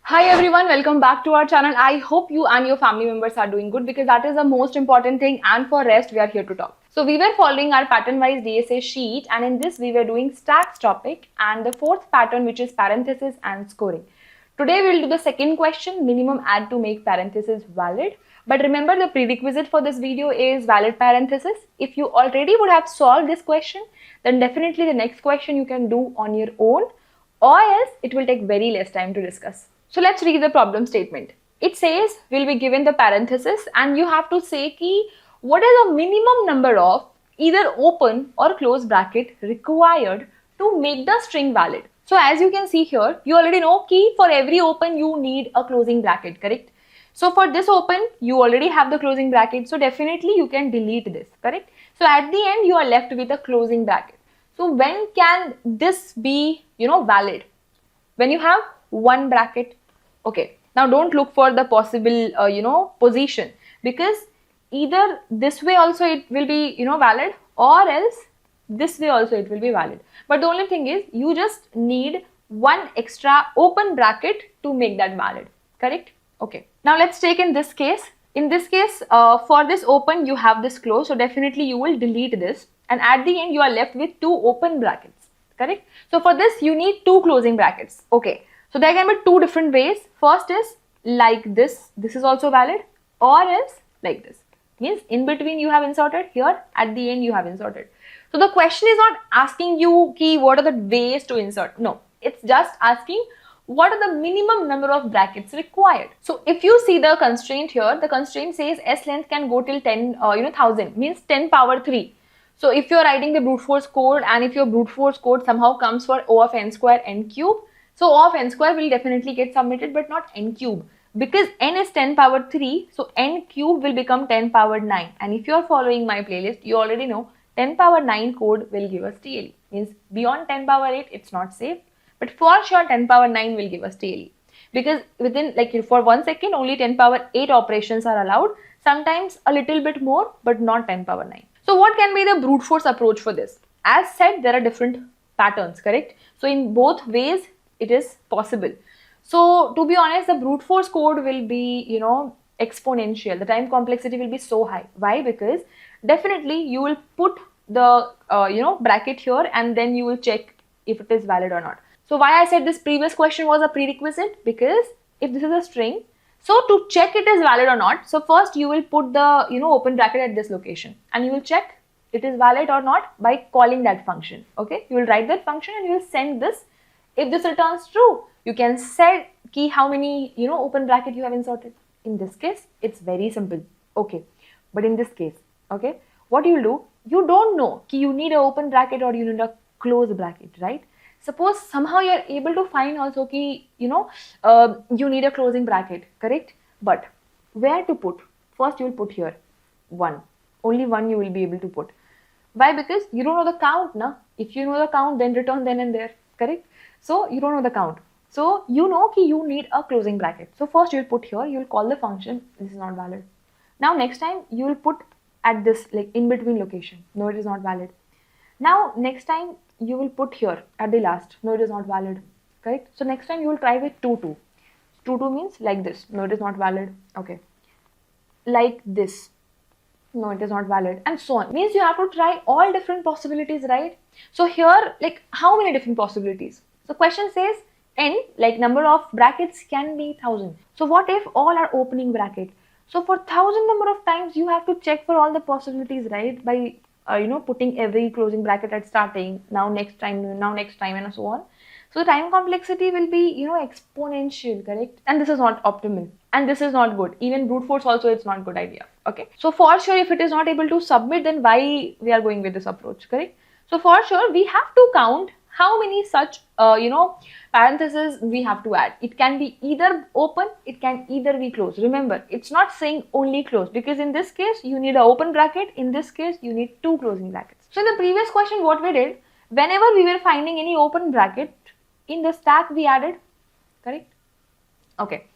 Hi everyone, welcome back to our channel. I hope you and your family members are doing good because that is the most important thing, and for rest we are here to talk. So we were following our pattern wise DSA sheet, and in this we were doing stacks topic and the fourth pattern, which is parenthesis and scoring. Today we'll do the second question, minimum add to make parenthesis valid. But remember, the prerequisite for this video is valid parenthesis. If you already would have solved this question, then definitely the next question you can do on your own, or else it will take very less time to discuss. So let's read the problem statement. It says we'll be given the parenthesis and you have to say ki what is the minimum number of either open or close bracket required to make the string valid. So as you can see here, you already know ki for every open you need a closing bracket, correct? So for this open, you already have the closing bracket. So definitely you can delete this, correct? So at the end, you are left with a closing bracket. So when can this be, valid? When you have one bracket. Okay, now don't look for the possible, position, because either this way also it will be, valid, or else this way also it will be valid. But the only thing is you just need one extra open bracket to make that valid, correct? Okay, now let's take in this case. In this case, for this open, you have this close. So definitely you will delete this. And at the end, you are left with two open brackets, correct? So for this, you need two closing brackets. Okay, so there can be two different ways. First is like this. This is also valid, or else like this. Means in between you have inserted, here at the end you have inserted. So the question is not asking you ki what are the ways to insert. No, it's just asking what are the minimum number of brackets required. So if you see the constraint here, the constraint says S length can go till 10,000, means 10 power 3. So if you're writing the brute force code, and if your brute force code somehow comes for O of n square n cube, so O of n square will definitely get submitted, but not n cube. Because n is 10 power 3, so n cube will become 10 power 9. And if you're following my playlist, you already know 10 power 9 code will give us TLE. Means beyond 10 power 8, it's not safe. But for sure 10 power 9 will give us TLE. Because within, like for 1 second, only 10 power 8 operations are allowed. Sometimes a little bit more, but not 10 power 9. So what can be the brute force approach for this? As said, there are different patterns, correct? So in both ways, it is possible. So to be honest, the brute force code will be, exponential. The time complexity will be so high. Why? Because definitely you will put the, bracket here, and then you will check if it is valid or not. So why I said this previous question was a prerequisite? Because if this is a string, so to check it is valid or not, so first you will put the, open bracket at this location, and you will check it is valid or not by calling that function. Okay, you will write that function and you will send this. If this returns true, you can set key how many, open bracket you have inserted. In this case, it's very simple. Okay, but in this case, okay, what you will do, you don't know key you need an open bracket or you need a close bracket, right? Suppose somehow you are able to find also ki, you need a closing bracket, correct? But where to put? First you will put here 1. Only 1 you will be able to put. Why? Because you don't know the count, na? If you know the count, then return then and there, correct? So you don't know the count. So you know ki you need a closing bracket. So first you will put here, you will call the function, this is not valid. Now next time you will put at this like in between location. No, it is not valid. Now next time you will put here at the last. No, it is not valid, correct? So next time you will try with 2 2. 2 2 means like this. No, it is not valid. Okay, like this. No, it is not valid, and so on. Means you have to try all different possibilities, right? So here, like how many different possibilities? So question says n, like number of brackets can be 1000. So what if all are opening bracket? So for 1000 number of times you have to check for all the possibilities, right? By putting every closing bracket at starting, now next time, and so on. So the time complexity will be, exponential, correct? And this is not optimal. And this is not good. Even brute force also, it's not good idea. Okay. So for sure, if it is not able to submit, then why we are going with this approach, correct? So for sure, we have to count how many such, parentheses we have to add. It can be either open, it can either be closed. Remember, it's not saying only close, because in this case, you need an open bracket. In this case, you need 2 closing brackets. So in the previous question, what we did, whenever we were finding any open bracket, in the stack we added, correct? Okay.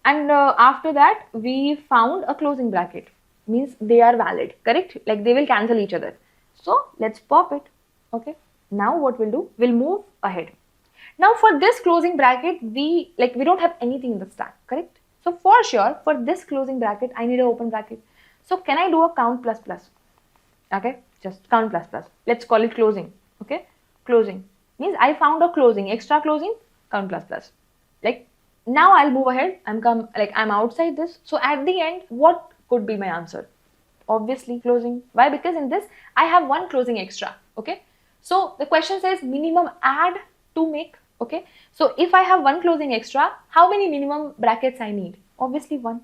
And after that, we found a closing bracket. Means they are valid, correct? Like they will cancel each other. So let's pop it. Okay. Now what we'll do, we'll move ahead. Now for this closing bracket, we don't have anything in the stack, correct? So for sure, for this closing bracket, I need an open bracket. So can I do a count plus plus? Okay, just count plus plus. Let's call it closing. Okay, closing means I found a closing, extra closing, count plus plus. Like now I'll move ahead. I'm outside this. So at the end, what could be my answer? Obviously closing. Why? Because in this I have one closing extra. Okay, so the question says minimum add to make. Okay, so if I have one closing extra, how many minimum brackets I need? Obviously one.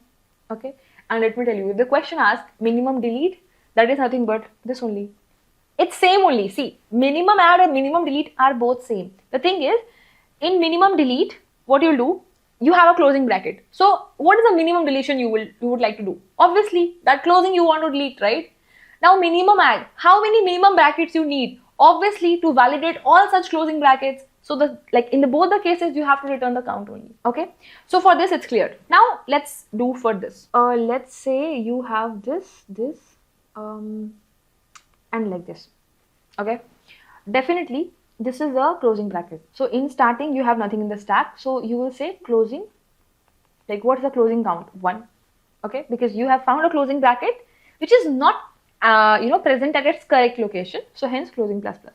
Okay, and let me tell you, the question asks minimum delete, that is nothing but this only. It's same only. See, minimum add and minimum delete are both same. The thing is, in minimum delete, what you'll do, you have a closing bracket. So what is the minimum deletion you would like to do? Obviously, that closing you want to delete, right? Now minimum add, how many minimum brackets you need? Obviously, to validate all such closing brackets. So in both the cases, you have to return the count only. Okay. So for this, it's clear. Now let's do for this. Let's say you have this, and like this. Okay, definitely this is the closing bracket. So in starting you have nothing in the stack, so you will say closing, like what's the closing count? 1. Okay, because you have found a closing bracket which is not present at its correct location, so hence closing plus plus.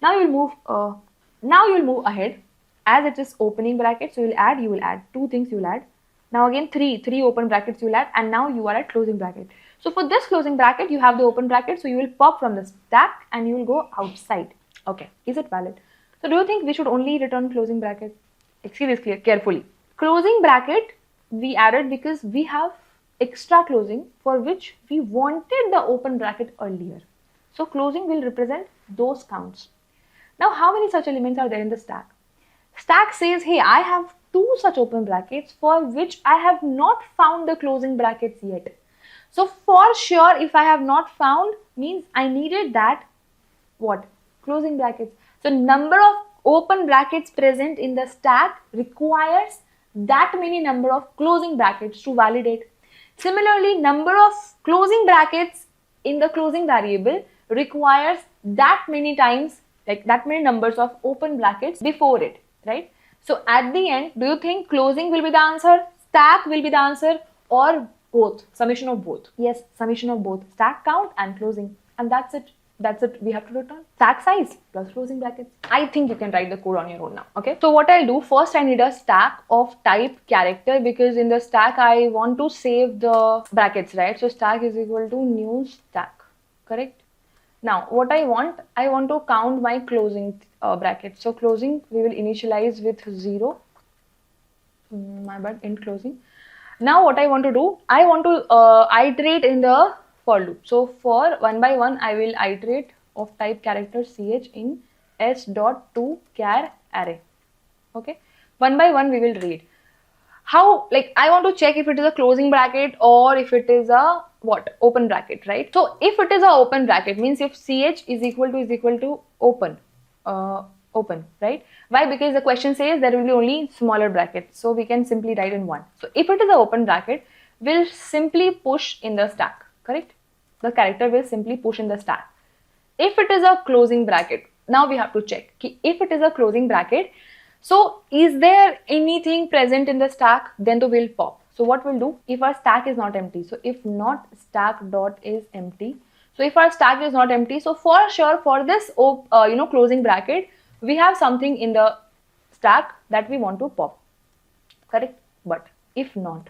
Now you'll move ahead. As it is opening bracket, so you will add 2 things. You will add now again three open brackets you will add, and now you are at closing bracket. So for this closing bracket, you have the open bracket, so you will pop from the stack and you will go outside. Okay, is it valid? So do you think we should only return closing bracket? See this carefully. Closing bracket we added because we have extra closing for which we wanted the open bracket earlier. So closing will represent those counts. Now how many such elements are there in the stack? Stack says, hey, I have 2 such open brackets for which I have not found the closing brackets yet. So for sure, if I have not found, means I needed that what? Closing brackets. So number of open brackets present in the stack requires that many number of closing brackets to validate. Similarly, number of closing brackets in the closing variable requires that many times, like that many numbers of open brackets before it, right? So at the end, do you think closing will be the answer, stack will be the answer, or both? Summation of both. Yes, summation of both. Stack count and closing. And that's it. That's it. We have to return stack size plus closing brackets. I think you can write the code on your own now. Okay. So what I'll do, first I need a stack of type character, because in the stack I want to save the brackets, right? So stack is equal to new stack. Correct. Now what I want to count my closing bracket. So closing we will initialize with 0. My bad, in closing. Now what I want to do, I want to iterate in the for loop. So for 1 by 1, I will iterate of type character ch in s.toChar array. Okay, 1 by 1 we will read. How, like, I want to check if it is a closing bracket or if it is a what, open bracket, right? So if it is a open bracket, means if ch is equal to open, open, right? Why? Because the question says there will be only smaller brackets, so we can simply write in 1. So if it is an open bracket, we'll simply push in the stack, correct? The character will simply push in the stack. If it is a closing bracket, now we have to check if it is a closing bracket, so is there anything present in the stack, then the will pop. So what we'll do, if our stack is not empty, so if not stack dot is empty, so if our stack is not empty, so for sure for this closing bracket, we have something in the stack that we want to pop, correct? But if not,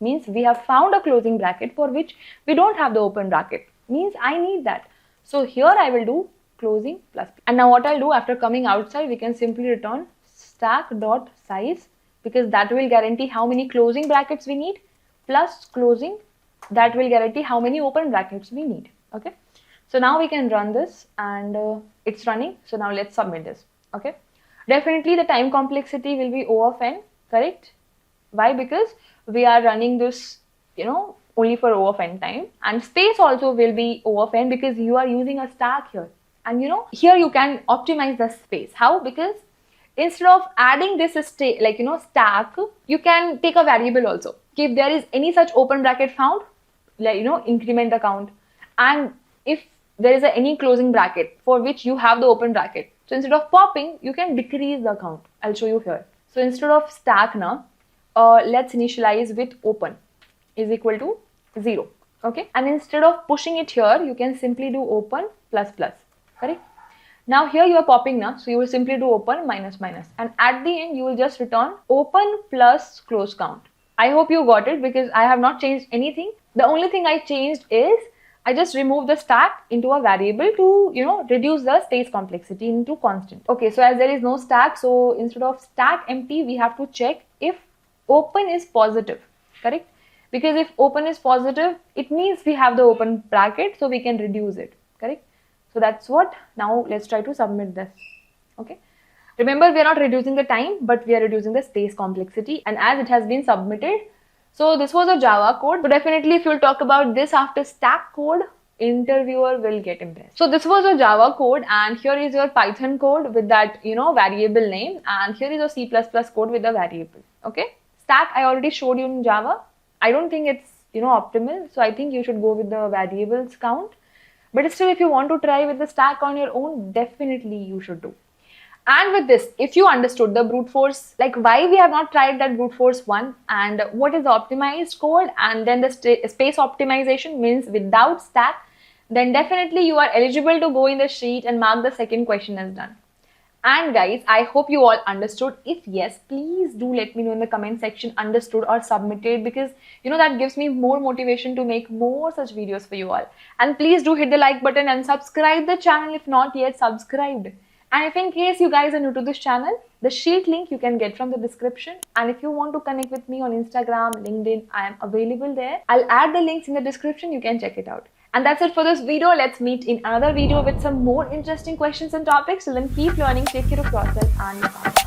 means we have found a closing bracket for which we don't have the open bracket, means I need that. So here I will do closing plus, and now what I'll do, after coming outside, we can simply return stack dot size, because that will guarantee how many closing brackets we need, plus closing, that will guarantee how many open brackets we need. Okay, so now we can run this, and it's running. So now let's submit this. Okay, definitely the time complexity will be O of n, correct? Why? Because we are running this, only for O of n time, and space also will be O of n, because you are using a stack here, and here you can optimize the space. How? Because instead of adding this stack, you can take a variable also. If there is any such open bracket found, increment the count, and if there is any closing bracket for which you have the open bracket, so instead of popping, you can decrease the count I'll show you here. So instead of stack now, let's initialize with open is equal to 0. Okay, and instead of pushing it here, you can simply do open plus plus. Correct? Now here you are popping now, so you will simply do open minus minus, and at the end you will just return open plus close count. I hope you got it because I have not changed anything. The only thing I changed is I just removed the stack into a variable to, reduce the space complexity into constant. Okay, so as there is no stack, so instead of stack empty, we have to check if open is positive, correct? Because if open is positive, it means we have the open bracket, so we can reduce it, correct? So that's what. Now let's try to submit this. Okay. Remember, we are not reducing the time, but we are reducing the space complexity. And as it has been submitted, so this was a Java code. So definitely, if you'll talk about this after stack code, interviewer will get impressed. So this was a Java code, and here is your Python code with that, variable name, and here is your C++ code with the variable. Okay. Stack I already showed you in Java. I don't think it's, optimal. So I think you should go with the variables count. But still, if you want to try with the stack on your own, definitely you should do. And with this, if you understood the brute force, like why we have not tried that brute force one, and what is the optimized code, and then the space optimization means without stack, then definitely you are eligible to go in the sheet and mark the second question as done. And guys, I hope you all understood. If yes, please do let me know in the comment section understood or submitted, because that gives me more motivation to make more such videos for you all. And please do hit the like button and subscribe the channel if not yet subscribed. And if in case you guys are new to this channel, the sheet link you can get from the description. And if you want to connect with me on Instagram, LinkedIn, I am available there. I'll add the links in the description. You can check it out. And that's it for this video. Let's meet in another video with some more interesting questions and topics. So then keep learning, take care of yourself and your family.